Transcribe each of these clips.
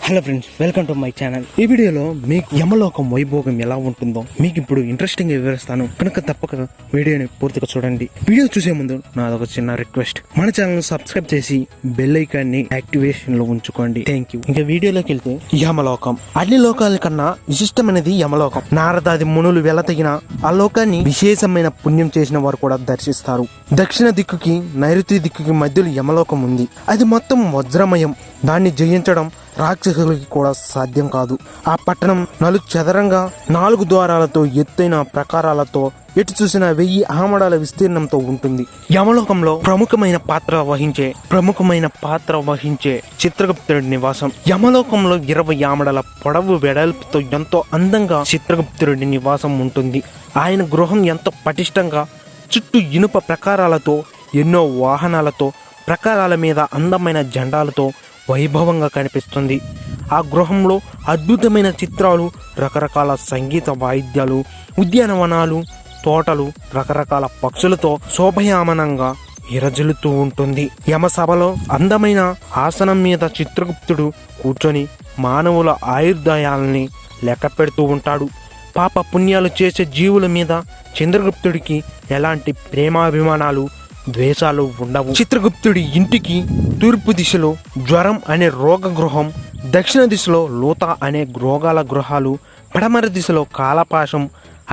Hello friends, welcome to my channel. ఈ వీడియోలో మీకు యమలోకం వైభోగం ఎలా ఉంటుందో మీకు ఇప్పుడు ఇంట్రెస్టింగ్ గా వివరిస్తాను. కనుక తప్పక వీడియోని పూర్తిగా చూడండి. వీడియో చూసే ముందు నాదొక చిన్న రిక్వెస్ట్, మన ఛానల్ సబ్స్క్రైబ్ చేసి బెల్ ఐకాన్ ని యాక్టివేషన్ లో ఉంచుకోండి. Thank you. ఇంకా వీడియోలోకి వెళ్తే, యమలోకం అన్ని లోకాల కన్నా విశిష్టమైనది యమలోకం. నారదాది మునులు వెలతగిన ఆ లోకాన్ని విశేషమైన పుణ్యం చేసిన వారు కూడా దర్శిస్తారు. దక్షిణ దిక్కుకి నైరుతి దిక్కుకి మధ్యలో యమలోకం ఉంది. అది మొత్తం వజ్రమయం. దాన్ని జయించడం రాక్షసులకి కూడా సాధ్యం కాదు. ఆ పట్టణం చదరంగా 4 ద్వారాలతో ఎత్తైన ప్రకారాలతో ఎటు చూసిన 1000 ఆమడాల విస్తీర్ణంతో ఉంటుంది. యమలోకంలో ప్రముఖమైన పాత్ర వహించే చిత్రగుప్తుడి నివాసం. యమలోకంలో 20 ఆమడాల పొడవు వెడల్పుతో ఎంతో అందంగా చిత్రగుప్తుడి నివాసం ఉంటుంది. ఆయన గృహం ఎంతో పటిష్టంగా, చుట్టూ ఇనుప ప్రకారాలతో, ఎన్నో వాహనాలతో, ప్రకారాల మీద అందమైన జెండాలతో వైభవంగా కనిపిస్తుంది. ఆ గృహంలో అద్భుతమైన చిత్రాలు, రకరకాల సంగీత వాయిద్యాలు, ఉద్యానవనాలు, తోటలు, రకరకాల పక్షులతో శోభయామనంగా విరజిల్లుతూ ఉంటుంది. యమసభలో అందమైన ఆసనం మీద చిత్రగుప్తుడు కూర్చొని మానవుల ఆయుర్దాయాలని లెక్క పెడుతూ ఉంటాడు. పాప పుణ్యాలు చేసే జీవుల మీద చంద్రగుప్తుడికి ఎలాంటి ప్రేమాభిమానాలు, ద్వేషాలు ఉండవు. చిత్రగుప్తుడి ఇంటికి తూర్పు దిశలో జ్వరం అనే రోగ గృహం, దక్షిణ దిశలో లూత అనే రోగాల గృహాలు, పడమర దిశలో కాలపాశం,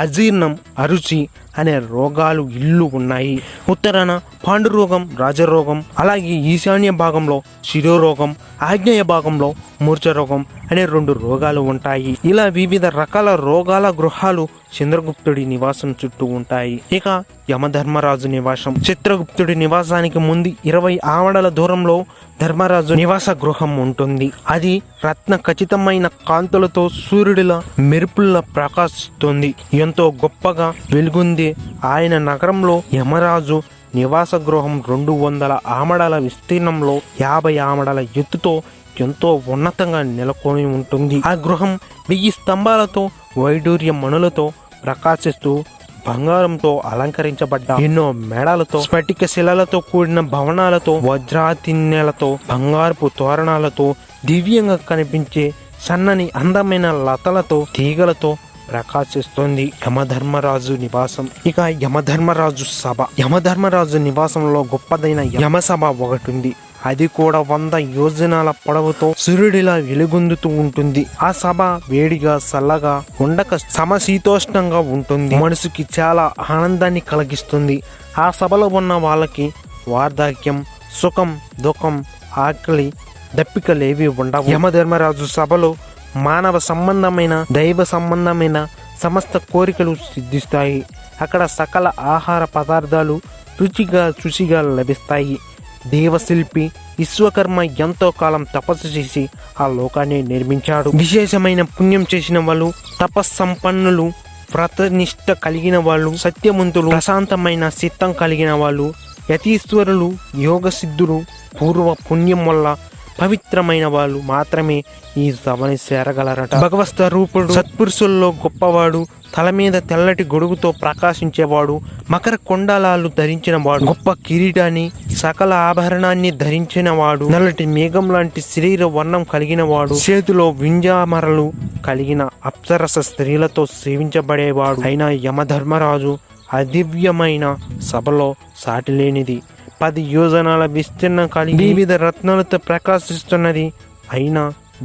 అజీర్ణం, అరుచి అనే రోగాలు ఇల్లు ఉన్నాయి. ఉత్తరాన పాండురోగం, రాజరోగం, అలాగే ఈశాన్య భాగంలో శిరోరోగం, ఆగ్నేయ భాగంలో మూర్ఛరోగం అనే 2 రోగాలు ఉంటాయి. ఇలా వివిధ రకాల రోగాల గృహాలు చంద్రగుప్తుడి నివాసం చుట్టూ ఉంటాయి. ఇక యమధర్మరాజు నివాసం. చిత్రగుప్తుడి నివాసానికి ముందు 20 ఆమడల దూరంలో ధర్మరాజు నివాస గృహం ఉంటుంది. అది రత్న ఖచ్చితమైన కాంతులతో సూర్యుడిలా మెరుపుల్లా ప్రకాశిస్తుంది. ఎంతో గొప్పగా వెలుగుంది ఆయన నగరంలో యమరాజు నివాస గృహం 200 ఆమడల విస్తీర్ణంలో 50 ఆమడల ఎత్తుతో ఎంతో ఉన్నతంగా నెలకొని ఉంటుంది. ఆ గృహం 1000 స్తంభాలతో, వైడూర్య మణులతో ప్రకాశిస్తూ, బంగారంతో అలంకరించబడ్డ ఎన్నో మేడలతో, స్ఫటిక శిలలతో కూడిన భవనాలతో, వజ్రాతిన్యాలతో, బంగారపు తోరణాలతో, దివ్యంగా కనిపించే సన్నని అందమైన లతలతో, తీగలతో ప్రకాశిస్తుంది యమధర్మరాజు నివాసం. ఇక యమధర్మరాజు సభ. యమధర్మరాజు నివాసంలో గొప్పదైన యమసభ ఒకటి ఉంది. అది కూడా 100 యోజనాల పొడవుతో సూర్యుడిలా వెలుగొందుతూ ఉంటుంది. ఆ సభ వేడిగా, చల్లగా ఉండక సమశీతోష్ణంగా ఉంటుంది. మనసుకి చాలా ఆనందాన్ని కలిగిస్తుంది. ఆ సభలో ఉన్న వాళ్ళకి వార్ధక్యం, సుఖం, దుఃఖం, ఆకలి, దప్పికలేవి ఉండవు. యమధర్మరాజు సభలో మానవ సంబంధమైన, దైవ సంబంధమైన సమస్త కోరికలు సిద్ధిస్తాయి. అక్కడ సకల ఆహార పదార్థాలు రుచిగా, శుచిగా లభిస్తాయి. దేవశిల్పి విశ్వకర్మ ఎంతో కాలం తపస్సు చేసి ఆ లోకాన్ని నిర్మించాడు. విశేషమైన పుణ్యం చేసిన వాళ్ళు, తపస్సంపన్నులు, వ్రతనిష్ట కలిగిన వాళ్ళు, సత్యవంతులు, ప్రశాంతమైన చిత్తం కలిగిన వాళ్ళు, యతీశ్వరులు, యోగ సిద్ధులు, పూర్వ పుణ్యం వల్ల పవిత్రమైన వాళ్ళు మాత్రమే ఈ సభని చేరగలరట. భగవత్ రూపుడు, సత్పురుషుల్లో గొప్పవాడు, తల మీద తెల్లటి గొడుగుతో ప్రకాశించేవాడు, మకర కొండలాలు ధరించిన వాడు, గొప్ప కిరీటాన్ని, సకల ఆభరణాన్ని ధరించిన వాడు, నల్లటి మేఘం లాంటి శరీర వర్ణం కలిగిన వాడు, చేతిలో వింజామరలు కలిగిన అప్సరస స్త్రీలతో సేవించబడేవాడు అయిన యమధర్మరాజు అదివ్యమైన సభలో సాటిలేనిది. 10 యోజనాల విస్తీర్ణం కలిగి వివిధ రత్నాలతో ప్రకాశిస్తున్నది అయినా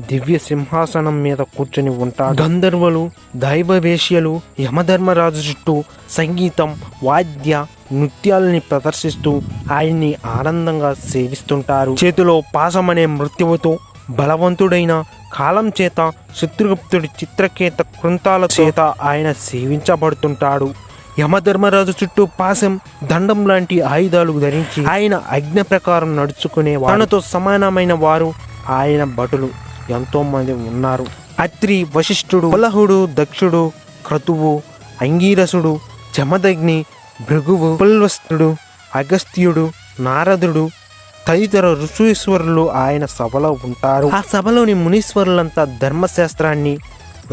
దివ్య సింహాసనం మీద కూర్చొని ఉంటాడు. గంధర్వులు, దైవవేశ్యలు యమధర్మరాజు చుట్టూ సంగీతం, వాద్య, నృత్యాలని ప్రదర్శిస్తూ ఆయన్ని ఆనందంగా సేవిస్తుంటారు. చేతిలో పాశమనే మృత్యువుతో బలవంతుడైన కాలం చేత, చిత్రగుప్తుడి చిత్రకేత కృంతాల చేత ఆయన సేవించబడుతుంటాడు. యమధర్మరాజు చుట్టూ పాశం, దండం లాంటి ఆయుధాలు ధరించి ఆయన ఆజ్ఞ ప్రకారం నడుచుకునేవారు. తనతో సమానమైన వారు ఆయన భటులు ఎంతో మంది ఉన్నారు. అత్రి, వశిష్ఠుడు, పులహుడు, దక్షుడు, క్రతువు, అంగీరసుడు, జమదగ్ని, భృగువు, పుల్వస్తుడు, అగస్త్యుడు, నారదుడు తదితర ఋషీశ్వరులు ఆయన సభలో ఉంటారు. ఆ సభలోని మునీశ్వరులంతా ధర్మశాస్త్రాన్ని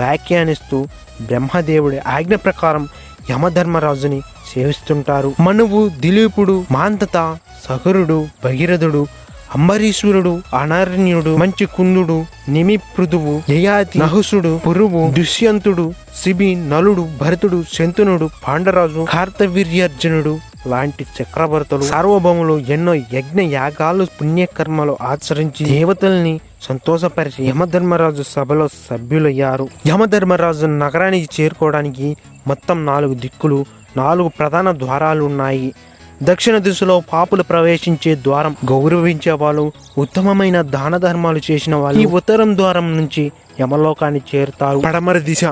వ్యాఖ్యానిస్తూ బ్రహ్మదేవుడి ఆజ్ఞ ప్రకారం యమధర్మరాజుని సేవిస్తుంటారు. మనువు, దిలీపుడు, మాంతత, సహరుడు, భగీరథుడు, అంబరీశ్వరుడు, అనరణ్యుడు, మంచి కుందుడు, నిమిపృథువు, యయాతి, నహుసుడు, పురువు, దుష్యంతుడు, శిబి, నలుడు, భరతుడు, శంతనుడు, పాండరాజు, కార్తవీర్యార్జునుడు లాంటి చక్రవర్తులు, సార్వభౌములు ఎన్నో యజ్ఞ యాగాలు పుణ్యకర్మలు ఆచరించి దేవతల్ని సంతోషపరిచి యమధర్మరాజు సభలో సభ్యులయ్యారు. యమధర్మరాజు నగరానికి చేరుకోవడానికి మొత్తం 4 దిక్కులు, 4 ప్రధాన ద్వారాలు ఉన్నాయి. దక్షిణ దిశలో పాపులు ప్రవేశించే ద్వారం గౌరవించే వాళ్ళు, ఉత్తమమైన దాన ధర్మాలు చేసిన వాళ్ళు ఈ ఉత్తరం ద్వారం నుంచి యమలోకాన్ని చేరుతారు. పడమర దిశ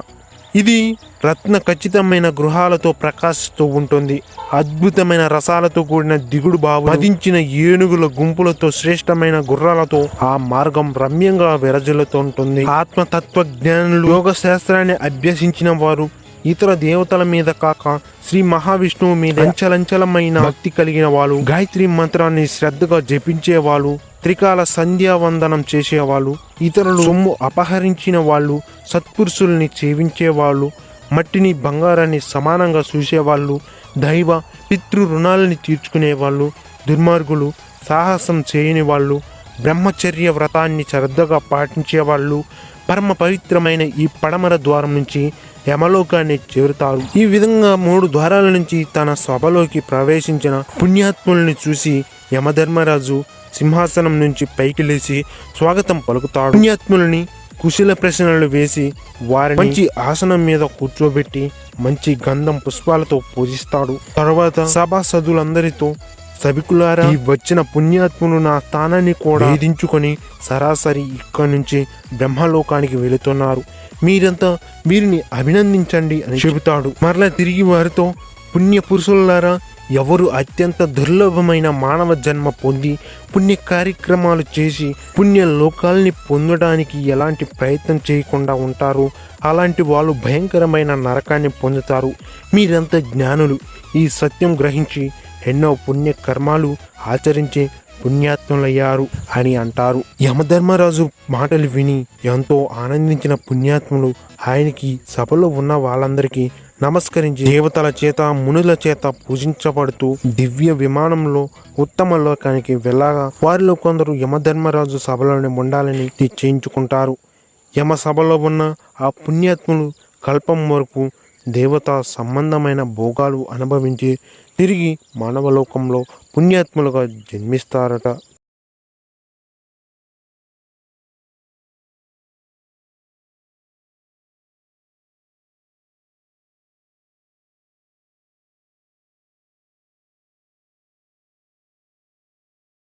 ఇది రత్న ఖచ్చితమైన గృహాలతో ప్రకాశిస్తూ ఉంటుంది. అద్భుతమైన రసాలతో కూడిన దిగుడు బావు, వధించిన ఏనుగుల గుంపులతో, శ్రేష్టమైన గుర్రాలతో ఆ మార్గం రమ్యంగా విరజిల్లుతుంటుంది. ఆత్మతత్వ జ్ఞానులు, యోగ శాస్త్రాన్ని అభ్యసించిన వారు, ఇతర దేవతల మీద కాక శ్రీ మహావిష్ణువు మీద అంచలంచలమైన భక్తి కలిగిన వాళ్ళు, గాయత్రి మంత్రాన్ని శ్రద్ధగా జపించే వాళ్ళు, త్రికాల సంధ్యావందనం చేసేవాళ్ళు, ఇతరులు సొమ్ము అపహరించిన వాళ్ళు, సత్పురుషుల్ని సేవించే వాళ్ళు, మట్టిని బంగారాన్ని సమానంగా చూసేవాళ్ళు, దైవ పితృ రుణాలని తీర్చుకునేవాళ్ళు, దుర్మార్గులు, సాహసం చేయని వాళ్ళు, బ్రహ్మచర్య వ్రతాన్ని శ్రద్ధగా పాటించేవాళ్ళు పరమ పవిత్రమైన ఈ పడమర ద్వారం నుంచి యమలోకాన్ని చేరుతారు. ఈ విధంగా 3 ద్వారాల నుంచి తన సభలోకి ప్రవేశించిన పుణ్యాత్ముల్ని చూసి యమధర్మరాజు సింహాసనం నుంచి పైకి లేచి స్వాగతం పలుకుతాడు. పుణ్యాత్ములని కుశల ప్రశ్నలు వేసి వారిని మంచి ఆసనం మీద కూర్చోబెట్టి మంచి గంధం పుష్పాలతో పూజిస్తాడు. తర్వాత సభాసదులందరితో, సభికులారా, ఈ వచ్చిన పుణ్యాత్ములు నా స్థానాన్ని కూడా వేధించుకొని సరాసరి ఇక్కడి నుంచి బ్రహ్మలోకానికి వెళుతున్నారు. మీరంతా వీరిని అభినందించండి అని చెబుతాడు. మరలా తిరిగి వారితో, పుణ్య పురుషులారా, ఎవరు అత్యంత దుర్లభమైన మానవ జన్మ పొంది పుణ్య కార్యక్రమాలు చేసి పుణ్య లోకాల్ని పొందడానికి ఎలాంటి ప్రయత్నం చేయకుండా ఉంటారు, అలాంటి వాళ్ళు భయంకరమైన నరకాన్ని పొందుతారు. మీరంతా జ్ఞానులు, ఈ సత్యం గ్రహించి ఎన్నో పుణ్య కర్మాలు ఆచరించి పుణ్యాత్ములయ్యారు అని అంటారు. యమధర్మరాజు మాటలు విని ఎంతో ఆనందించిన పుణ్యాత్ములు ఆయనకి సభలో ఉన్న వాళ్ళందరికీ నమస్కరించి దేవతల చేత, మునుల చేత పూజించబడుతూ దివ్య విమానంలో ఉత్తమ లోకానికి వెళ్ళగా వారిలో కొందరు యమధర్మరాజు సభలోనే ఉండాలని నిశ్చయించుకుంటారు. యమ సభలో ఉన్న ఆ పుణ్యాత్ములు కల్పం వరకు దేవతా సంబంధమైన భోగాలు అనుభవించి తిరిగి మానవలోకంలో పుణ్యాత్ములుగా జన్మిస్తారట.